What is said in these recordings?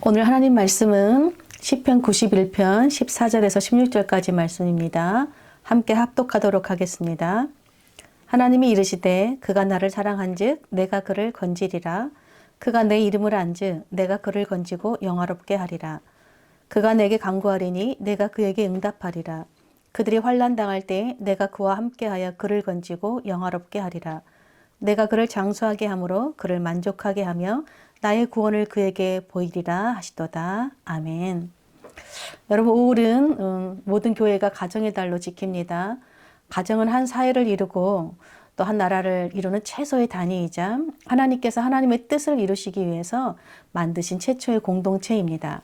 오늘 하나님 말씀은 시편 91편 14절에서 16절까지 말씀입니다. 함께 합독하도록 하겠습니다. 하나님이 이르시되 그가 나를 사랑한즉 내가 그를 건지리라. 그가 내 이름을 안즉 내가 그를 건지고 영화롭게 하리라. 그가 내게 간구하리니 내가 그에게 응답하리라. 그들이 환난 당할 때 내가 그와 함께하여 그를 건지고 영화롭게 하리라. 내가 그를 장수하게 함으로 그를 만족하게 하며 나의 구원을 그에게 보이리라 하시도다. 아멘. 여러분, 5월은 모든 교회가 가정의 달로 지킵니다. 가정은 한 사회를 이루고 또 한 나라를 이루는 최소의 단위이자 하나님께서 하나님의 뜻을 이루시기 위해서 만드신 최초의 공동체입니다.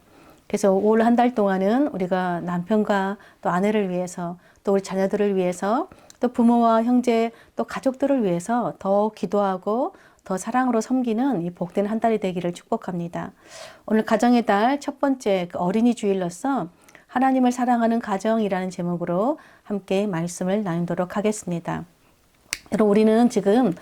그래서 올 한 달 동안은 우리가 남편과 또 아내를 위해서 또 우리 자녀들을 위해서 또 부모와 형제 또 가족들을 위해서 더 기도하고 더 사랑으로 섬기는 이 복된 한 달이 되기를 축복합니다. 오늘 가정의 달 첫 번째 어린이 주일로서 하나님을 사랑하는 가정이라는 제목으로 함께 말씀을 나누도록 하겠습니다. 여러분, 우리는 지금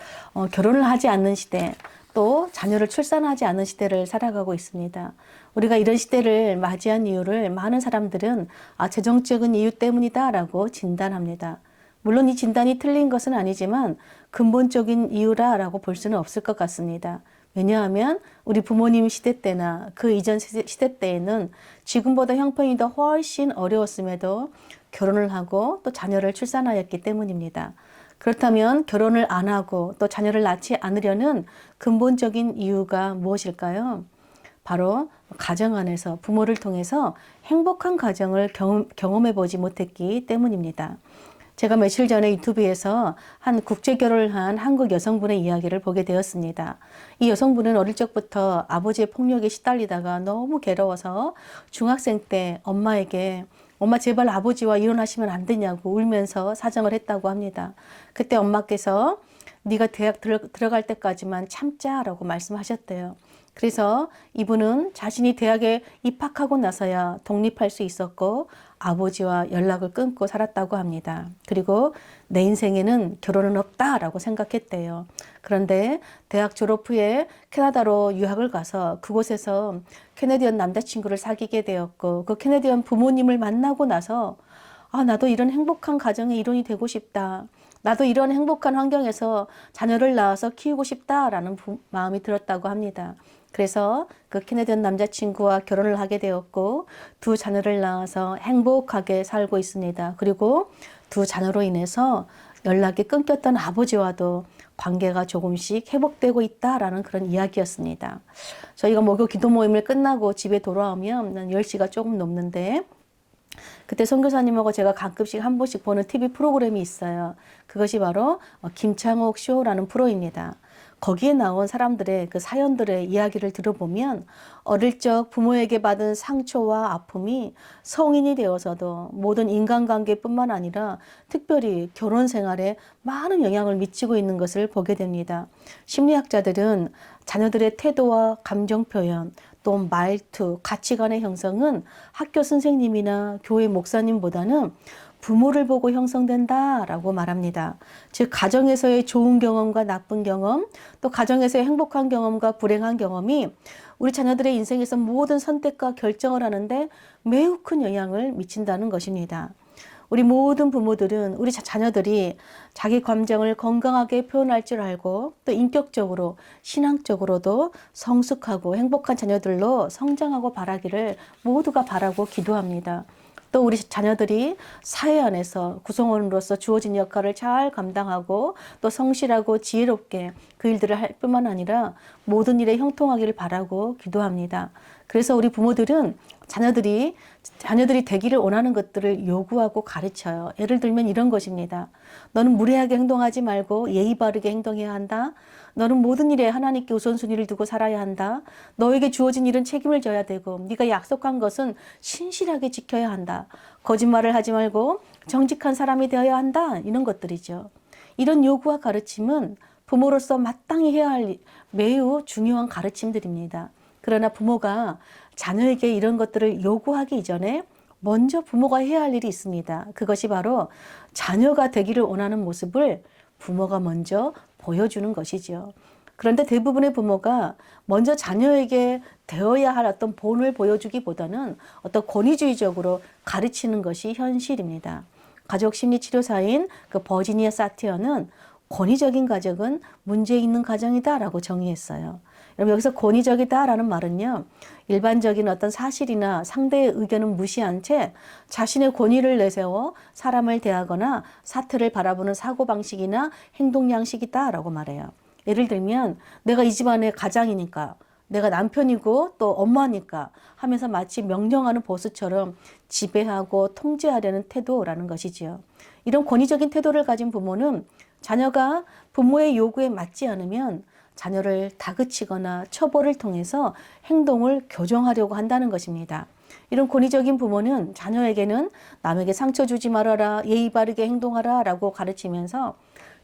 결혼을 하지 않는 시대, 또 자녀를 출산하지 않는 시대를 살아가고 있습니다. 우리가 이런 시대를 맞이한 이유를 많은 사람들은 재정적인 이유 때문이다라고 진단합니다. 물론 이 진단이 틀린 것은 아니지만 근본적인 이유라고 볼 수는 없을 것 같습니다. 왜냐하면 우리 부모님 시대 때나 그 이전 시대 때에는 지금보다 형편이 더 훨씬 어려웠음에도 결혼을 하고 또 자녀를 출산하였기 때문입니다. 그렇다면 결혼을 안 하고 또 자녀를 낳지 않으려는 근본적인 이유가 무엇일까요? 바로 가정 안에서 부모를 통해서 행복한 가정을 경험해 보지 못했기 때문입니다. 제가 며칠 전에 유튜브에서 한 국제 결혼을 한 한국 여성분의 이야기를 보게 되었습니다. 이 여성분은 어릴 적부터 아버지의 폭력에 시달리다가 너무 괴로워서 중학생 때 엄마에게 엄마 제발 아버지와 이혼하시면 안 되냐고 울면서 사정을 했다고 합니다. 그때 엄마께서 네가 대학 들어갈 때까지만 참자라고 말씀하셨대요. 그래서 이분은 자신이 대학에 입학하고 나서야 독립할 수 있었고 아버지와 연락을 끊고 살았다고 합니다. 그리고 내 인생에는 결혼은 없다라고 생각했대요. 그런데 대학 졸업 후에 캐나다로 유학을 가서 그곳에서 캐네디언 남자친구를 사귀게 되었고 그 캐네디언 부모님을 만나고 나서 나도 이런 행복한 가정의 일원이 되고 싶다. 나도 이런 행복한 환경에서 자녀를 낳아서 키우고 싶다라는 마음이 들었다고 합니다. 그래서 그 캐네디언 남자친구와 결혼을 하게 되었고 두 자녀를 낳아서 행복하게 살고 있습니다. 그리고 두 자녀로 인해서 연락이 끊겼던 아버지와도 관계가 조금씩 회복되고 있다라는 그런 이야기였습니다. 저희가 목요 기도 모임을 끝나고 집에 돌아오면 10시가 조금 넘는데 그때 선교사님하고 제가 가끔씩 한 번씩 보는 TV 프로그램이 있어요. 그것이 바로 김창옥 쇼라는 프로입니다. 거기에 나온 사람들의 그 사연들의 이야기를 들어보면 어릴 적 부모에게 받은 상처와 아픔이 성인이 되어서도 모든 인간관계뿐만 아니라 특별히 결혼 생활에 많은 영향을 미치고 있는 것을 보게 됩니다. 심리학자들은 자녀들의 태도와 감정 표현, 또 말투, 가치관의 형성은 학교 선생님이나 교회 목사님보다는 부모를 보고 형성된다라고 말합니다. 즉 가정에서의 좋은 경험과 나쁜 경험, 또 가정에서의 행복한 경험과 불행한 경험이 우리 자녀들의 인생에서 모든 선택과 결정을 하는데 매우 큰 영향을 미친다는 것입니다. 우리 모든 부모들은 우리 자녀들이 자기 감정을 건강하게 표현할 줄 알고 또 인격적으로 신앙적으로도 성숙하고 행복한 자녀들로 성장하고 바라기를 모두가 바라고 기도합니다. 또 우리 자녀들이 사회 안에서 구성원으로서 주어진 역할을 잘 감당하고 또 성실하고 지혜롭게 그 일들을 할 뿐만 아니라 모든 일에 형통하기를 바라고 기도합니다. 그래서 우리 부모들은 자녀들이 되기를 원하는 것들을 요구하고 가르쳐요. 예를 들면 이런 것입니다. 너는 무례하게 행동하지 말고 예의 바르게 행동해야 한다. 너는 모든 일에 하나님께 우선순위를 두고 살아야 한다. 너에게 주어진 일은 책임을 져야 되고 네가 약속한 것은 신실하게 지켜야 한다. 거짓말을 하지 말고 정직한 사람이 되어야 한다. 이런 것들이죠. 이런 요구와 가르침은 부모로서 마땅히 해야 할 매우 중요한 가르침들입니다. 그러나 부모가 자녀에게 이런 것들을 요구하기 이전에 먼저 부모가 해야 할 일이 있습니다. 그것이 바로 자녀가 되기를 원하는 모습을 부모가 먼저 보여주는 것이죠. 그런데 대부분의 부모가 먼저 자녀에게 되어야 할 어떤 본을 보여주기보다는 어떤 권위주의적으로 가르치는 것이 현실입니다. 가족심리치료사인 그 버지니아 사티어는 권위적인 가족은 문제 있는 가정이다라고 정의했어요. 여러분 여기서 권위적이다라는 말은요, 일반적인 어떤 사실이나 상대의 의견은 무시한 채 자신의 권위를 내세워 사람을 대하거나 사태를 바라보는 사고방식이나 행동 양식이다라고 말해요. 예를 들면 내가 이 집안의 가장이니까, 내가 남편이고 또 엄마니까 하면서 마치 명령하는 보스처럼 지배하고 통제하려는 태도라는 것이지요. 이런 권위적인 태도를 가진 부모는 자녀가 부모의 요구에 맞지 않으면 자녀를 다그치거나 처벌을 통해서 행동을 교정하려고 한다는 것입니다. 이런 권위적인 부모는 자녀에게는 남에게 상처 주지 말아라, 예의 바르게 행동하라 라고 가르치면서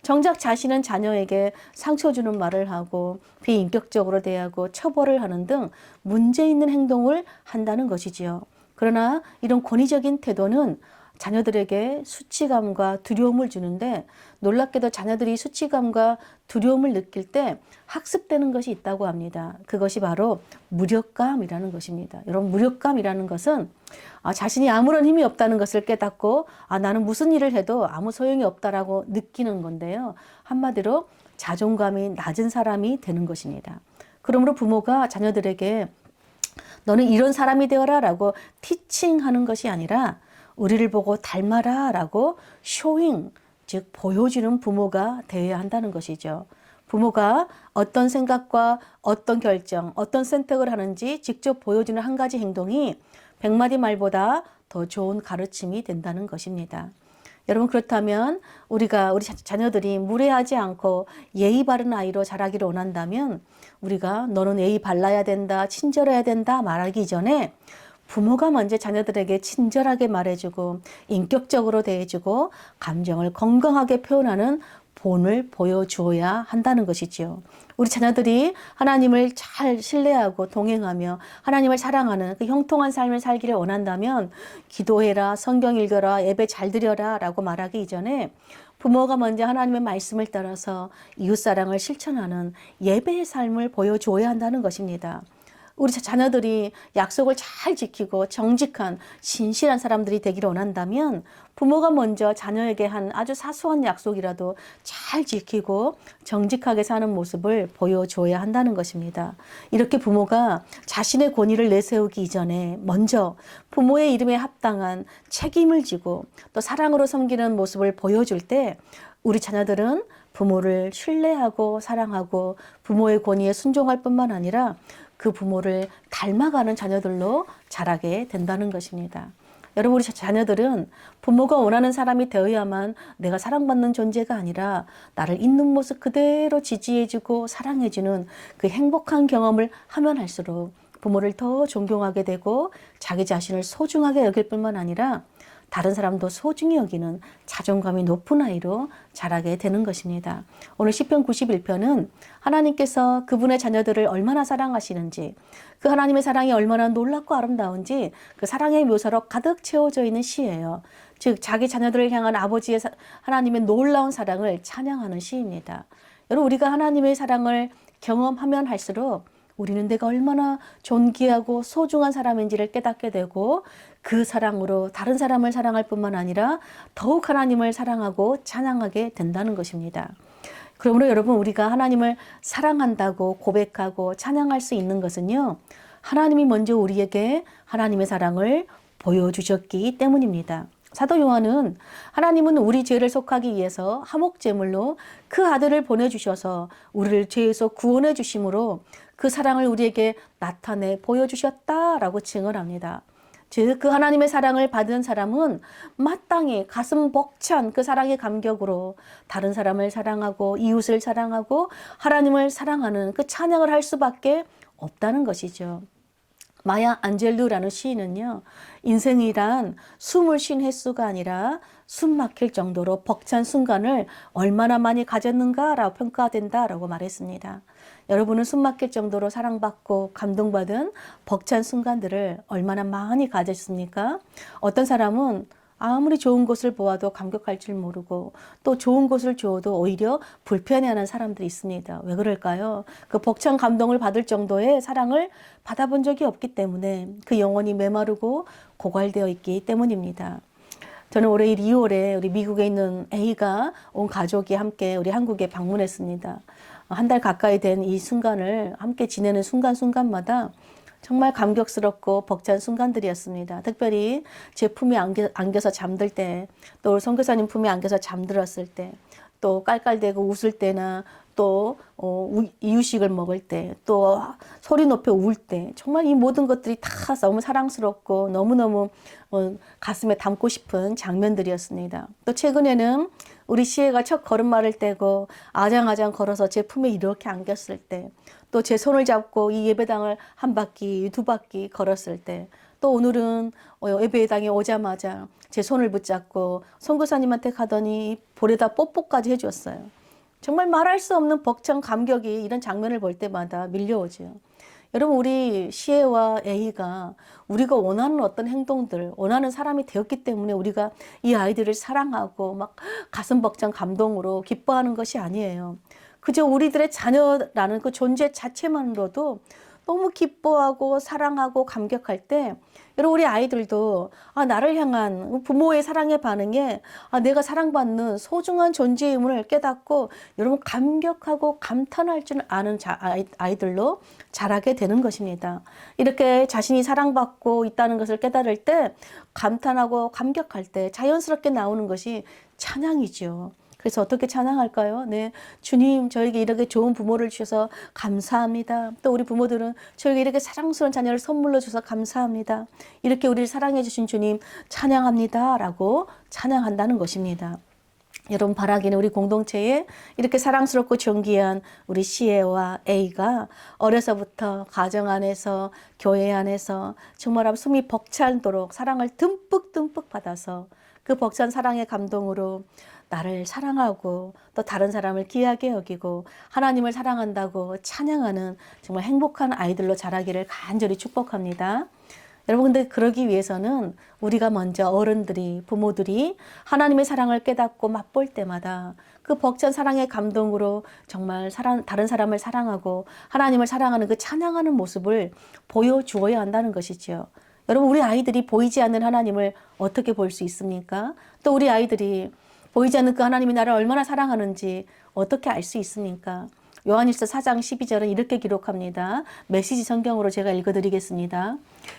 정작 자신은 자녀에게 상처 주는 말을 하고 비인격적으로 대하고 처벌을 하는 등 문제 있는 행동을 한다는 것이지요. 그러나 이런 권위적인 태도는 자녀들에게 수치감과 두려움을 주는데, 놀랍게도 자녀들이 수치감과 두려움을 느낄 때 학습되는 것이 있다고 합니다. 그것이 바로 무력감이라는 것입니다. 여러분, 무력감이라는 것은 자신이 아무런 힘이 없다는 것을 깨닫고 나는 무슨 일을 해도 아무 소용이 없다라고 느끼는 건데요. 한마디로 자존감이 낮은 사람이 되는 것입니다. 그러므로 부모가 자녀들에게 너는 이런 사람이 되어라 라고 티칭하는 것이 아니라 우리를 보고 닮아라 라고 쇼잉, 즉 보여주는 부모가 되어야 한다는 것이죠. 부모가 어떤 생각과 어떤 결정, 어떤 선택을 하는지 직접 보여주는 한 가지 행동이 100마디 말보다 더 좋은 가르침이 된다는 것입니다. 여러분, 그렇다면 우리 자녀들이 무례하지 않고 예의 바른 아이로 자라기를 원한다면 우리가 너는 예의 발라야 된다, 친절해야 된다 말하기 전에 부모가 먼저 자녀들에게 친절하게 말해주고 인격적으로 대해주고 감정을 건강하게 표현하는 본을 보여주어야 한다는 것이지요. 우리 자녀들이 하나님을 잘 신뢰하고 동행하며 하나님을 사랑하는 그 형통한 삶을 살기를 원한다면 기도해라, 성경 읽어라, 예배 잘 드려라 라고 말하기 이전에 부모가 먼저 하나님의 말씀을 따라서 이웃사랑을 실천하는 예배의 삶을 보여줘야 한다는 것입니다. 우리 자녀들이 약속을 잘 지키고 정직한 신실한 사람들이 되기를 원한다면 부모가 먼저 자녀에게 한 아주 사소한 약속이라도 잘 지키고 정직하게 사는 모습을 보여줘야 한다는 것입니다. 이렇게 부모가 자신의 권위를 내세우기 이전에 먼저 부모의 이름에 합당한 책임을 지고 또 사랑으로 섬기는 모습을 보여줄 때 우리 자녀들은 부모를 신뢰하고 사랑하고 부모의 권위에 순종할 뿐만 아니라 그 부모를 닮아가는 자녀들로 자라게 된다는 것입니다. 여러분, 우리 자녀들은 부모가 원하는 사람이 되어야만 내가 사랑받는 존재가 아니라 나를 있는 모습 그대로 지지해주고 사랑해주는 그 행복한 경험을 하면 할수록 부모를 더 존경하게 되고 자기 자신을 소중하게 여길 뿐만 아니라 다른 사람도 소중히 여기는 자존감이 높은 아이로 자라게 되는 것입니다. 오늘 시편 91편은 하나님께서 그분의 자녀들을 얼마나 사랑하시는지, 그 하나님의 사랑이 얼마나 놀랍고 아름다운지 그 사랑의 묘사로 가득 채워져 있는 시예요. 즉 자기 자녀들을 향한 아버지의 하나님의 놀라운 사랑을 찬양하는 시입니다. 여러분, 우리가 하나님의 사랑을 경험하면 할수록 우리는 내가 얼마나 존귀하고 소중한 사람인지를 깨닫게 되고 그 사랑으로 다른 사람을 사랑할 뿐만 아니라 더욱 하나님을 사랑하고 찬양하게 된다는 것입니다. 그러므로 여러분, 우리가 하나님을 사랑한다고 고백하고 찬양할 수 있는 것은요, 하나님이 먼저 우리에게 하나님의 사랑을 보여주셨기 때문입니다. 사도 요한은 하나님은 우리 죄를 속하기 위해서 화목제물로 그 아들을 보내주셔서 우리를 죄에서 구원해 주심으로 그 사랑을 우리에게 나타내 보여주셨다라고 칭을 합니다. 즉 그 하나님의 사랑을 받은 사람은 마땅히 가슴 벅찬 그 사랑의 감격으로 다른 사람을 사랑하고 이웃을 사랑하고 하나님을 사랑하는 그 찬양을 할 수밖에 없다는 것이죠. 마야 안젤루라는 시인은요, 인생이란 숨을 쉰 횟수가 아니라 숨 막힐 정도로 벅찬 순간을 얼마나 많이 가졌는가라고 평가된다라고 말했습니다. 여러분은 숨 막힐 정도로 사랑받고 감동받은 벅찬 순간들을 얼마나 많이 가졌습니까? 어떤 사람은 아무리 좋은 것을 보아도 감격할 줄 모르고 또 좋은 것을 주어도 오히려 불편해하는 사람들이 있습니다. 왜 그럴까요? 그 벅찬 감동을 받을 정도의 사랑을 받아본 적이 없기 때문에 그 영혼이 메마르고 고갈되어 있기 때문입니다. 저는 올해 2월에 우리 미국에 있는 A가 온 가족이 함께 우리 한국에 방문했습니다. 한 달 가까이 된 이 순간을 함께 지내는 순간순간마다 정말 감격스럽고 벅찬 순간들이었습니다. 특별히 제 품에 안겨서 잠들 때, 또 선교사님 품에 안겨서 잠들었을 때, 또 깔깔대고 웃을 때나 또 이유식을 먹을 때, 또 소리 높여 울 때, 정말 이 모든 것들이 다 너무 사랑스럽고 너무너무 가슴에 담고 싶은 장면들이었습니다. 또 최근에는 우리 시애가 첫 걸음마를 떼고 아장아장 걸어서 제 품에 이렇게 안겼을 때, 또 제 손을 잡고 이 예배당을 한 바퀴, 두 바퀴 걸었을 때, 또 오늘은 예배당에 오자마자 제 손을 붙잡고 선교사님한테 가더니 볼에다 뽀뽀까지 해줬어요. 정말 말할 수 없는 벅찬 감격이 이런 장면을 볼 때마다 밀려오죠. 여러분, 우리 시애와 A가 우리가 원하는 어떤 행동들, 원하는 사람이 되었기 때문에 우리가 이 아이들을 사랑하고 막 가슴 벅찬 감동으로 기뻐하는 것이 아니에요. 그저 우리들의 자녀라는 그 존재 자체만으로도 너무 기뻐하고 사랑하고 감격할 때, 여러분, 우리 아이들도 나를 향한 부모의 사랑의 반응에 내가 사랑받는 소중한 존재임을 깨닫고 여러분 감격하고 감탄할 줄 아는 아이들로 자라게 되는 것입니다. 이렇게 자신이 사랑받고 있다는 것을 깨달을 때, 감탄하고 감격할 때 자연스럽게 나오는 것이 찬양이죠. 그래서 어떻게 찬양할까요? 네, 주님, 저에게 이렇게 좋은 부모를 주셔서 감사합니다. 또 우리 부모들은 저에게 이렇게 사랑스러운 자녀를 선물로 주셔서 감사합니다. 이렇게 우리를 사랑해 주신 주님 찬양합니다 라고 찬양한다는 것입니다. 여러분, 바라기는 우리 공동체에 이렇게 사랑스럽고 존귀한 우리 시애와 A가 어려서부터 가정 안에서, 교회 안에서 정말 숨이 벅차도록 사랑을 듬뿍 받아서 그 벅찬 사랑의 감동으로 나를 사랑하고 또 다른 사람을 귀하게 여기고 하나님을 사랑한다고 찬양하는 정말 행복한 아이들로 자라기를 간절히 축복합니다. 여러분, 근데 그러기 위해서는 우리가 먼저 어른들이, 부모들이 하나님의 사랑을 깨닫고 맛볼 때마다 그 벅찬 사랑의 감동으로 정말 다른 사람을 사랑하고 하나님을 사랑하는 그 찬양하는 모습을 보여주어야 한다는 것이죠. 여러분, 우리 아이들이 보이지 않는 하나님을 어떻게 볼 수 있습니까? 또 우리 아이들이 보이지 않는 그 하나님이 나를 얼마나 사랑하는지 어떻게 알 수 있습니까? 요한일서 4장 12절은 이렇게 기록합니다. 메시지 성경으로 제가 읽어드리겠습니다.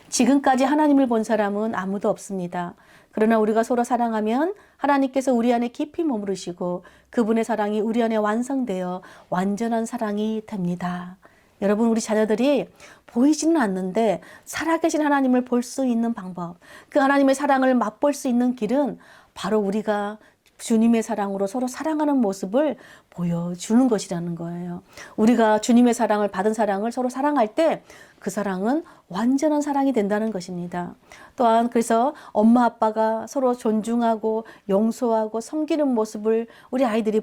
지금까지 하나님을 본 사람은 아무도 없습니다. 그러나 우리가 서로 사랑하면 하나님께서 우리 안에 깊이 머무르시고 그분의 사랑이 우리 안에 완성되어 완전한 사랑이 됩니다. 여러분, 우리 자녀들이 보이지는 않는데 살아계신 하나님을 볼 수 있는 방법, 그 하나님의 사랑을 맛볼 수 있는 길은 바로 우리가 주님의 사랑으로 서로 사랑하는 모습을 보여주는 것이라는 거예요. 우리가 주님의 사랑을 받은 사랑을 서로 사랑할 때 그 사랑은 완전한 사랑이 된다는 것입니다. 또한 그래서 엄마 아빠가 서로 존중하고 용서하고 섬기는 모습을 우리 아이들이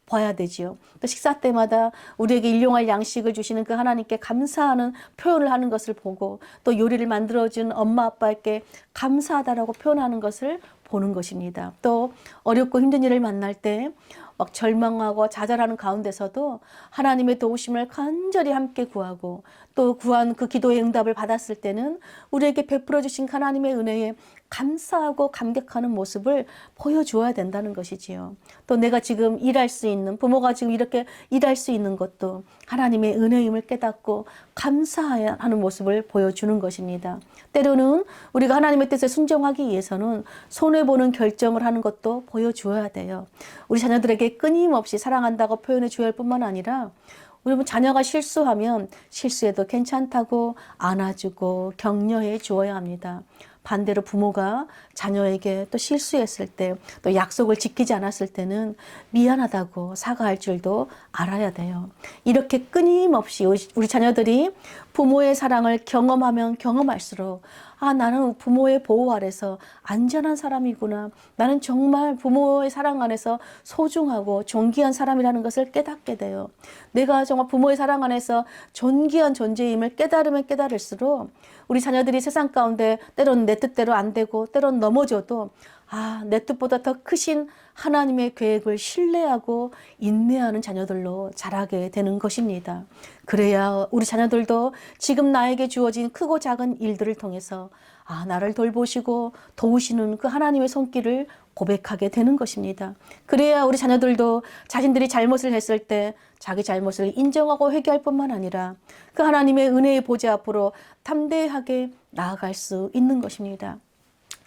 봐야 되지요. 또 식사 때마다 우리에게 일용할 양식을 주시는 그 하나님께 감사하는 표현을 하는 것을 보고 또 요리를 만들어준 엄마 아빠에게 감사하다라고 표현하는 것을 보는 것입니다. 또 어렵고 힘든 일을 만날 때 막 절망하고 좌절하는 가운데서도 하나님의 도우심을 간절히 함께 구하고 또 구한 그 기도의 응답을 받았을 때는 우리에게 베풀어 주신 하나님의 은혜에 감사하고 감격하는 모습을 보여주어야 된다는 것이지요. 또 내가 지금 일할 수 있는, 부모가 지금 이렇게 일할 수 있는 것도 하나님의 은혜임을 깨닫고 감사하는 모습을 보여주는 것입니다. 때로는 우리가 하나님의 뜻에 순종하기 위해서는 손해보는 결정을 하는 것도 보여주어야 돼요. 우리 자녀들에게 끊임없이 사랑한다고 표현해 주어야 할 뿐만 아니라 우리 자녀가 실수하면 실수해도 괜찮다고 안아주고 격려해 주어야 합니다. 반대로 부모가 자녀에게 또 실수했을 때, 또 약속을 지키지 않았을 때는 미안하다고 사과할 줄도 알아야 돼요. 이렇게 끊임없이 우리 자녀들이 부모의 사랑을 경험하면 경험할수록 나는 부모의 보호 아래서 안전한 사람이구나. 나는 정말 부모의 사랑 안에서 소중하고 존귀한 사람이라는 것을 깨닫게 돼요. 내가 정말 부모의 사랑 안에서 존귀한 존재임을 깨달으면 깨달을수록 우리 자녀들이 세상 가운데 때론 내 뜻대로 안 되고 때론 넘어져도 내 뜻보다 더 크신 하나님의 계획을 신뢰하고 인내하는 자녀들로 자라게 되는 것입니다. 그래야 우리 자녀들도 지금 나에게 주어진 크고 작은 일들을 통해서 나를 돌보시고 도우시는 그 하나님의 손길을 고백하게 되는 것입니다. 그래야 우리 자녀들도 자신들이 잘못을 했을 때 자기 잘못을 인정하고 회개할 뿐만 아니라 그 하나님의 은혜의 보좌 앞으로 담대하게 나아갈 수 있는 것입니다.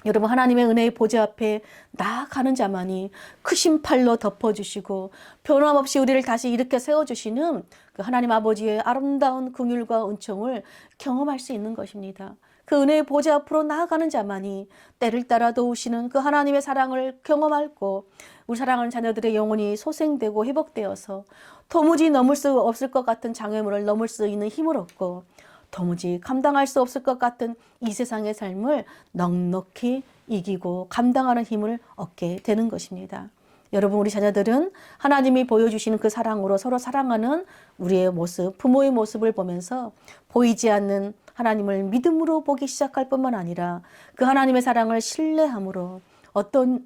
여러분, 하나님의 은혜의 보좌 앞에 나아가는 자만이 크신 팔로 덮어주시고 변함없이 우리를 다시 일으켜 세워주시는 그 하나님 아버지의 아름다운 긍휼과 은총을 경험할 수 있는 것입니다. 그 은혜의 보좌 앞으로 나아가는 자만이 때를 따라 도우시는 그 하나님의 사랑을 경험하고 우리 사랑하는 자녀들의 영혼이 소생되고 회복되어서 도무지 넘을 수 없을 것 같은 장애물을 넘을 수 있는 힘을 얻고 도무지 감당할 수 없을 것 같은 이 세상의 삶을 넉넉히 이기고 감당하는 힘을 얻게 되는 것입니다. 여러분, 우리 자녀들은 하나님이 보여주시는 그 사랑으로 서로 사랑하는 우리의 모습, 부모의 모습을 보면서 보이지 않는 하나님을 믿음으로 보기 시작할 뿐만 아니라 그 하나님의 사랑을 신뢰함으로 어떤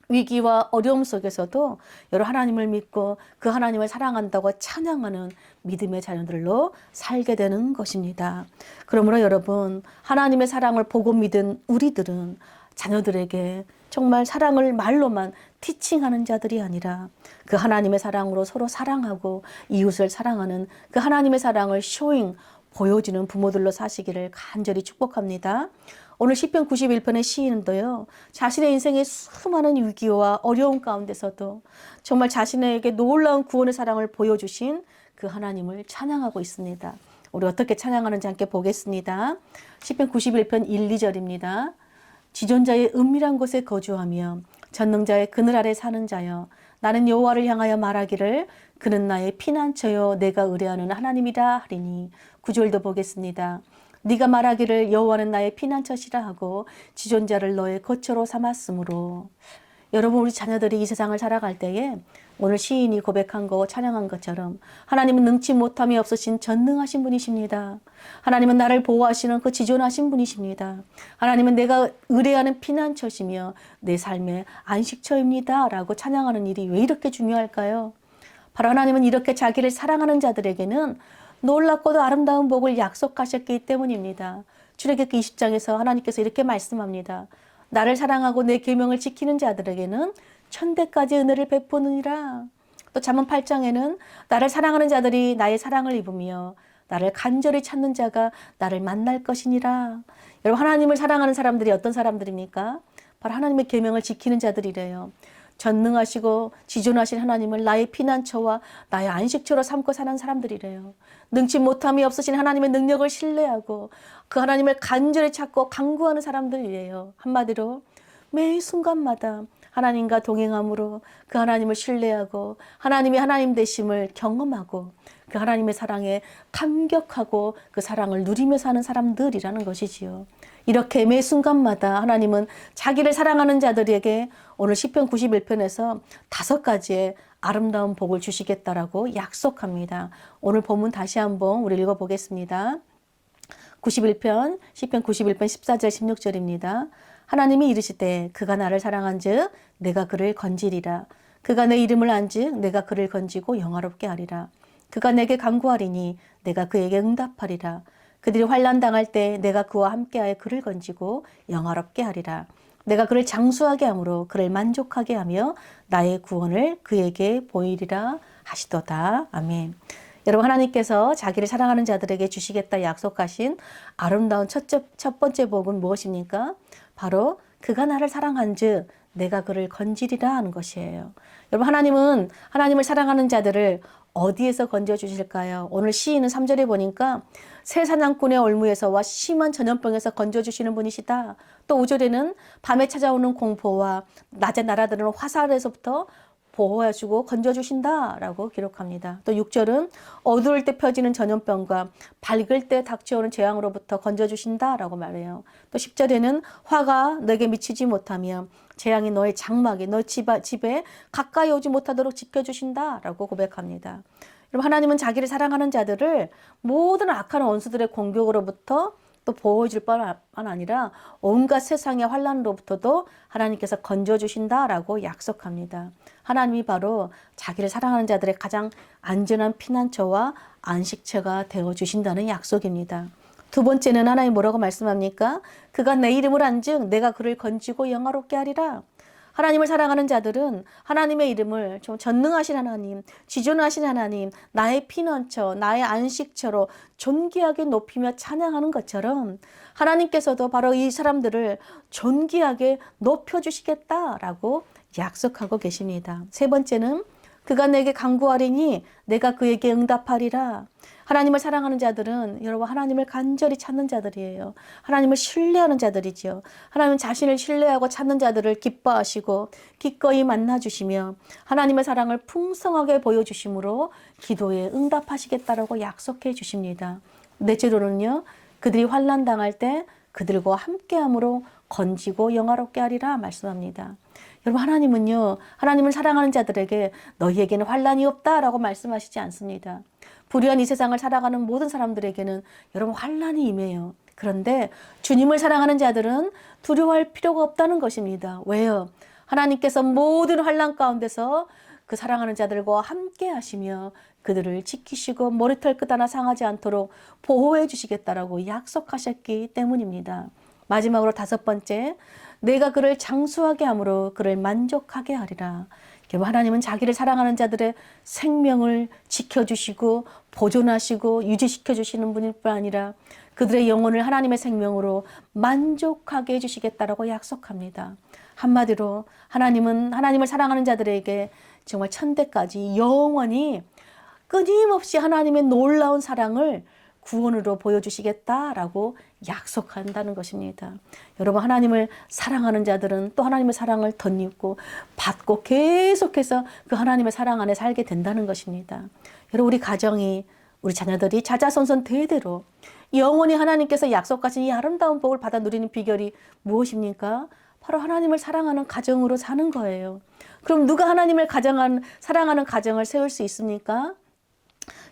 위기와 어려움 속에서도 여러 하나님을 믿고 그 하나님을 사랑한다고 찬양하는 믿음의 자녀들로 살게 되는 것입니다. 그러므로 여러분, 하나님의 사랑을 보고 믿은 우리들은 자녀들에게 정말 사랑을 말로만 티칭하는 자들이 아니라 그 하나님의 사랑으로 서로 사랑하고 이웃을 사랑하는 그 하나님의 사랑을 보여주는 부모들로 사시기를 간절히 축복합니다. 오늘 시편 91편의 시인도요, 자신의 인생의 수많은 위기와 어려움 가운데서도 정말 자신에게 놀라운 구원의 사랑을 보여주신 그 하나님을 찬양하고 있습니다. 우리 어떻게 찬양하는지 함께 보겠습니다. 시편 91편 1, 2절입니다. 지존자의 은밀한 곳에 거주하며 전능자의 그늘 아래 사는 자여, 나는 여호와를 향하여 말하기를 그는 나의 피난처여 내가 의뢰하는 하나님이라 하리니. 9절도 보겠습니다. 네가 말하기를 여호와는 나의 피난처시라 하고 지존자를 너의 거처로 삼았으므로. 여러분, 우리 자녀들이 이 세상을 살아갈 때에 오늘 시인이 고백한 거 찬양한 것처럼 하나님은 능치 못함이 없으신 전능하신 분이십니다. 하나님은 나를 보호하시는 그 지존하신 분이십니다. 하나님은 내가 의뢰하는 피난처시며 내 삶의 안식처입니다 라고 찬양하는 일이 왜 이렇게 중요할까요? 바로 하나님은 이렇게 자기를 사랑하는 자들에게는 놀랍고도 아름다운 복을 약속하셨기 때문입니다. 출애굽기 20장에서 하나님께서 이렇게 말씀합니다. 나를 사랑하고 내 계명을 지키는 자들에게는 천대까지 은혜를 베푸느니라. 또 잠언 8장에는 나를 사랑하는 자들이 나의 사랑을 입으며 나를 간절히 찾는 자가 나를 만날 것이니라. 여러분, 하나님을 사랑하는 사람들이 어떤 사람들입니까? 바로 하나님의 계명을 지키는 자들이래요. 전능하시고 지존하신 하나님을 나의 피난처와 나의 안식처로 삼고 사는 사람들이래요. 능치 못함이 없으신 하나님의 능력을 신뢰하고 그 하나님을 간절히 찾고 간구하는 사람들이래요. 한마디로 매 순간마다 하나님과 동행함으로 그 하나님을 신뢰하고 하나님이 하나님 되심을 경험하고 그 하나님의 사랑에 감격하고 그 사랑을 누리며 사는 사람들이라는 것이지요. 이렇게 매 순간마다 하나님은 자기를 사랑하는 자들에게 오늘 시편 91편에서 5가지의 아름다운 복을 주시겠다라고 약속합니다. 오늘 본문 다시 한번 우리 읽어보겠습니다. 91편, 시편 91편 14절 16절입니다. 하나님이 이르시되 그가 나를 사랑한즉 내가 그를 건지리라. 그가 내 이름을 안즉 내가 그를 건지고 영화롭게 하리라. 그가 내게 간구하리니 내가 그에게 응답하리라. 그들이 환난 당할 때 내가 그와 함께하여 그를 건지고 영화롭게 하리라. 내가 그를 장수하게 함으로 그를 만족하게 하며 나의 구원을 그에게 보이리라 하시도다. 아멘. 여러분, 하나님께서 자기를 사랑하는 자들에게 주시겠다 약속하신 아름다운 첫 번째 복은 무엇입니까? 바로 그가 나를 사랑한즉 내가 그를 건지리라 하는 것이에요. 여러분, 하나님은 하나님을 사랑하는 자들을 어디에서 건져주실까요? 오늘 시인은 3절에 보니까 새 사냥꾼의 올무에서와 심한 전염병에서 건져주시는 분이시다. 또 5절에는 밤에 찾아오는 공포와 낮에 날아드는 화살에서부터 보호해주고 건져주신다라고 기록합니다. 또 6절은 어두울 때 펴지는 전염병과 밝을 때 닥쳐오는 재앙으로부터 건져주신다라고 말해요. 또 10절에는 화가 너에게 미치지 못하며 재앙이 너의 장막에 너의 집에 가까이 오지 못하도록 지켜주신다라고 고백합니다. 여러분, 하나님은 자기를 사랑하는 자들을 모든 악한 원수들의 공격으로부터 또 보호해 줄 뿐만 아니라 온갖 세상의 환난으로부터도 하나님께서 건져주신다라고 약속합니다. 하나님이 바로 자기를 사랑하는 자들의 가장 안전한 피난처와 안식처가 되어주신다는 약속입니다. 두 번째는 하나님 뭐라고 말씀합니까? 그가 내 이름을 안즉 내가 그를 건지고 영화롭게 하리라. 하나님을 사랑하는 자들은 하나님의 이름을 좀 전능하신 하나님, 지존하신 하나님, 나의 피난처, 나의 안식처로 존귀하게 높이며 찬양하는 것처럼 하나님께서도 바로 이 사람들을 존귀하게 높여주시겠다라고 약속하고 계십니다. 세 번째는 그가 내게 간구하리니 내가 그에게 응답하리라. 하나님을 사랑하는 자들은 여러분 하나님을 간절히 찾는 자들이에요. 하나님을 신뢰하는 자들이죠. 하나님 자신을 신뢰하고 찾는 자들을 기뻐하시고 기꺼이 만나주시며 하나님의 사랑을 풍성하게 보여주심으로 기도에 응답하시겠다라고 약속해 주십니다. 넷째로는요. 그들이 환난 당할 때 그들과 함께함으로 건지고 영화롭게 하리라 말씀합니다. 여러분 하나님은요. 하나님을 사랑하는 자들에게 너희에게는 환난이 없다라고 말씀하시지 않습니다. 불의한 이 세상을 살아가는 모든 사람들에게는 여러분 환난이 임해요. 그런데 주님을 사랑하는 자들은 두려워할 필요가 없다는 것입니다. 왜요? 하나님께서 모든 환난 가운데서 그 사랑하는 자들과 함께 하시며 그들을 지키시고 머리털 끝 하나 상하지 않도록 보호해 주시겠다라고 약속하셨기 때문입니다. 마지막으로 다섯 번째, 내가 그를 장수하게 함으로 그를 만족하게 하리라. 하나님은 자기를 사랑하는 자들의 생명을 지켜주시고 보존하시고 유지시켜 주시는 분일 뿐 아니라 그들의 영혼을 하나님의 생명으로 만족하게 해주시겠다라고 약속합니다. 한마디로 하나님은 하나님을 사랑하는 자들에게 정말 천대까지 영원히 끊임없이 하나님의 놀라운 사랑을 구원으로 보여주시겠다라고 약속한다는 것입니다. 여러분 하나님을 사랑하는 자들은 또 하나님의 사랑을 덧입고 받고 계속해서 그 하나님의 사랑 안에 살게 된다는 것입니다. 여러분 우리 가정이 우리 자녀들이 자자손손 대대로 영원히 하나님께서 약속하신 이 아름다운 복을 받아 누리는 비결이 무엇입니까? 바로 하나님을 사랑하는 가정으로 사는 거예요. 그럼 누가 하나님을 사랑하는 가정을 세울 수 있습니까?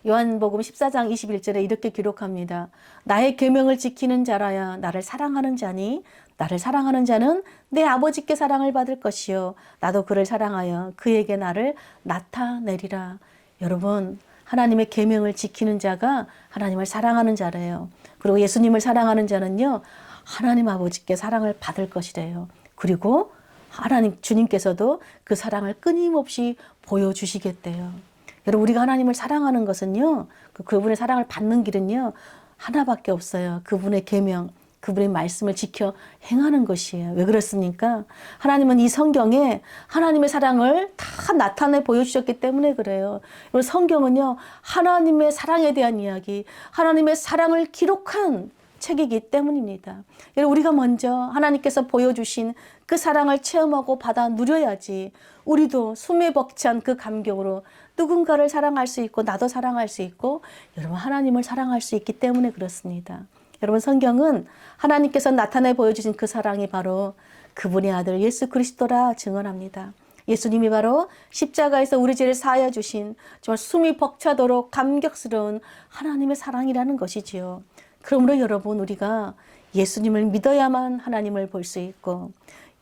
요한복음 14장 21절에 이렇게 기록합니다. 나의 계명을 지키는 자라야 나를 사랑하는 자니 나를 사랑하는 자는 내 아버지께 사랑을 받을 것이요 나도 그를 사랑하여 그에게 나를 나타내리라. 여러분 하나님의 계명을 지키는 자가 하나님을 사랑하는 자래요. 그리고 예수님을 사랑하는 자는요 하나님 아버지께 사랑을 받을 것이래요. 그리고 하나님 주님께서도 그 사랑을 끊임없이 보여주시겠대요. 여러분 우리가 하나님을 사랑하는 것은요. 그분의 사랑을 받는 길은요. 하나밖에 없어요. 그분의 계명, 그분의 말씀을 지켜 행하는 것이에요. 왜 그렇습니까? 하나님은 이 성경에 하나님의 사랑을 다 나타내 보여주셨기 때문에 그래요. 여러분 성경은요. 하나님의 사랑에 대한 이야기, 하나님의 사랑을 기록한 책이기 때문입니다. 여러분 우리가 먼저 하나님께서 보여주신 그 사랑을 체험하고 받아 누려야지 우리도 숨에 벅찬 그 감격으로 누군가를 사랑할 수 있고 나도 사랑할 수 있고 여러분 하나님을 사랑할 수 있기 때문에 그렇습니다. 여러분 성경은 하나님께서 나타내 보여주신 그 사랑이 바로 그분의 아들 예수 그리스도라 증언합니다. 예수님이 바로 십자가에서 우리 죄를 사하여 주신 정말 숨이 벅차도록 감격스러운 하나님의 사랑이라는 것이지요. 그러므로 여러분 우리가 예수님을 믿어야만 하나님을 볼 수 있고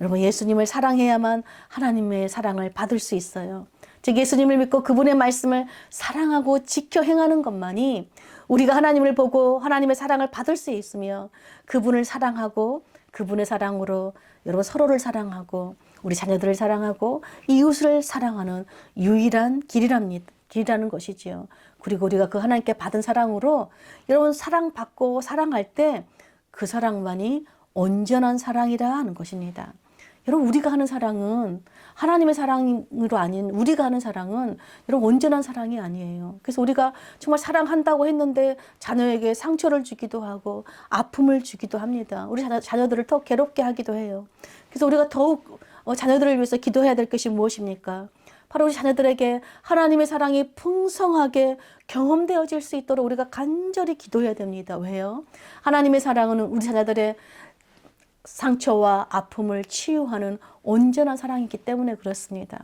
여러분 예수님을 사랑해야만 하나님의 사랑을 받을 수 있어요. 즉 예수님을 믿고 그분의 말씀을 사랑하고 지켜 행하는 것만이 우리가 하나님을 보고 하나님의 사랑을 받을 수 있으며 그분을 사랑하고 그분의 사랑으로 여러분 서로를 사랑하고 우리 자녀들을 사랑하고 이웃을 사랑하는 유일한 길이라는 것이지요. 그리고 우리가 그 하나님께 받은 사랑으로 여러분 사랑받고 사랑할 때 그 사랑만이 온전한 사랑이라 하는 것입니다. 여러분 우리가 하는 사랑은 하나님의 사랑으로 아닌 우리가 하는 사랑은 여러분 온전한 사랑이 아니에요. 그래서 우리가 정말 사랑한다고 했는데 자녀에게 상처를 주기도 하고 아픔을 주기도 합니다. 우리 자녀들을 더 괴롭게 하기도 해요. 그래서 우리가 더욱 자녀들을 위해서 기도해야 될 것이 무엇입니까? 바로 우리 자녀들에게 하나님의 사랑이 풍성하게 경험되어질 수 있도록 우리가 간절히 기도해야 됩니다. 왜요? 하나님의 사랑은 우리 자녀들의 상처와 아픔을 치유하는 온전한 사랑이기 때문에 그렇습니다.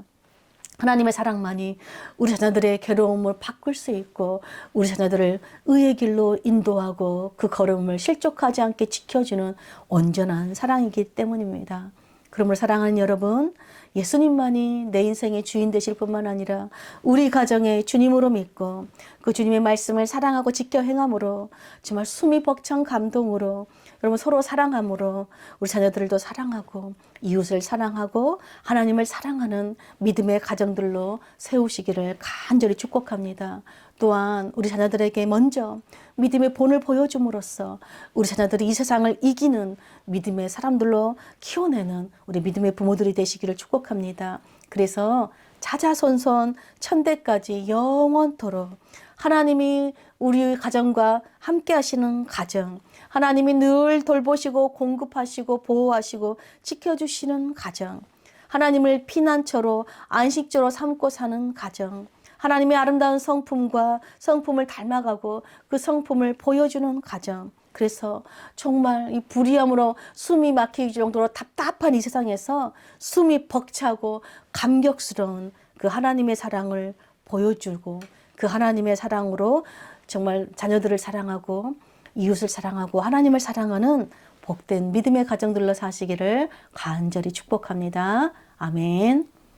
하나님의 사랑만이 우리 자녀들의 괴로움을 바꿀 수 있고 우리 자녀들을 의의 길로 인도하고 그 걸음을 실족하지 않게 지켜주는 온전한 사랑이기 때문입니다. 그러므로 사랑하는 여러분, 예수님만이 내 인생의 주인 되실 뿐만 아니라 우리 가정에 주님으로 믿고 그 주님의 말씀을 사랑하고 지켜 행함으로 정말 숨이 벅찬 감동으로 여러분 서로 사랑함으로 우리 자녀들도 사랑하고 이웃을 사랑하고 하나님을 사랑하는 믿음의 가정들로 세우시기를 간절히 축복합니다. 또한 우리 자녀들에게 먼저 믿음의 본을 보여줌으로써 우리 자녀들이 이 세상을 이기는 믿음의 사람들로 키워내는 우리 믿음의 부모들이 되시기를 축복합니다. 그래서 자자손손 천대까지 영원토록 하나님이 우리 가정과 함께 하시는 가정, 하나님이 늘 돌보시고 공급하시고 보호하시고 지켜주시는 가정, 하나님을 피난처로 안식처로 삼고 사는 가정, 하나님의 아름다운 성품과 성품을 닮아가고 그 성품을 보여주는 가정. 그래서 정말 이 불의함으로 숨이 막힐 정도로 답답한 이 세상에서 숨이 벅차고 감격스러운 그 하나님의 사랑을 보여주고 그 하나님의 사랑으로 정말 자녀들을 사랑하고 이웃을 사랑하고 하나님을 사랑하는 복된 믿음의 가정들로 사시기를 간절히 축복합니다. 아멘.